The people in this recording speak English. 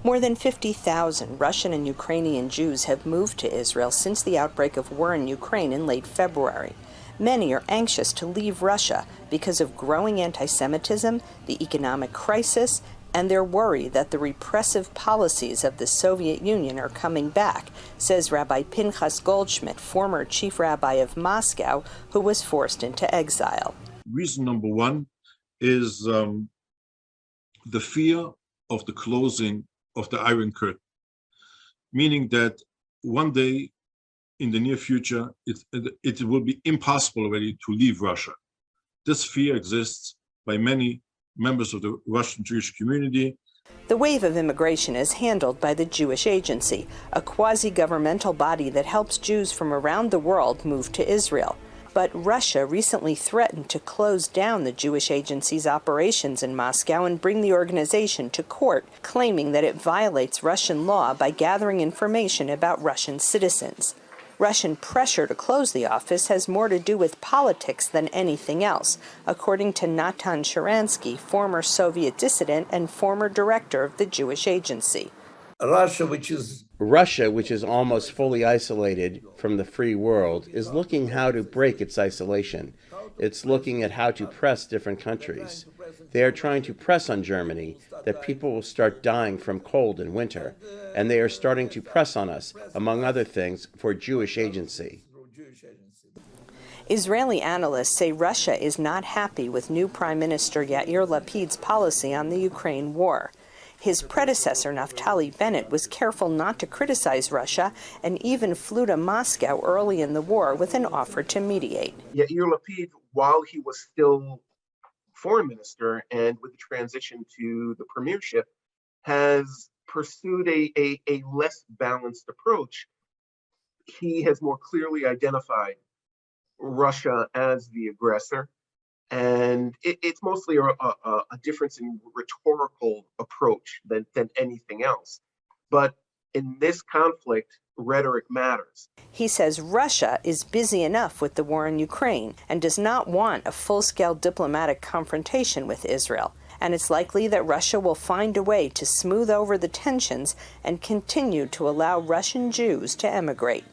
More than 50,000 Russian and Ukrainian Jews have moved to Israel since the outbreak of war in Ukraine in late February. Many are anxious to leave Russia because of growing anti-Semitism, the economic crisis, and their worry that the repressive policies of the Soviet Union are coming back, says Rabbi Pinchas Goldschmidt, former chief rabbi of Moscow, who was forced into exile. Reason number one is the fear of the closing of the Iron Curtain, meaning that one day in the near future, it will be impossible already to leave Russia. This fear exists by many members of the Russian Jewish community. The wave of immigration is handled by the Jewish Agency, a quasi-governmental body that helps Jews from around the world move to Israel. But Russia recently threatened to close down the Jewish Agency's operations in Moscow and bring the organization to court, claiming that it violates Russian law by gathering information about Russian citizens. Russian pressure to close the office has more to do with politics than anything else, according to Natan Sharansky, former Soviet dissident and former director of the Jewish Agency. Russia, which is almost fully isolated from the free world, is looking how to break its isolation. It's looking at how to press different countries. They are trying to press on Germany that people will start dying from cold in winter, and they are starting to press on us, among other things, for Jewish Agency. Israeli analysts say Russia is not happy with new Prime Minister Yair Lapid's policy on the Ukraine war. His predecessor, Naftali Bennett, was careful not to criticize Russia and even flew to Moscow early in the war with an offer to mediate. Yair Lapid, while he was still foreign minister and with the transition to the premiership, has pursued a less balanced approach. He has more clearly identified Russia as the aggressor. And it's mostly a difference in rhetorical approach than anything else. But in this conflict, rhetoric matters. He says Russia is busy enough with the war in Ukraine and does not want a full-scale diplomatic confrontation with Israel. And it's likely that Russia will find a way to smooth over the tensions and continue to allow Russian Jews to emigrate.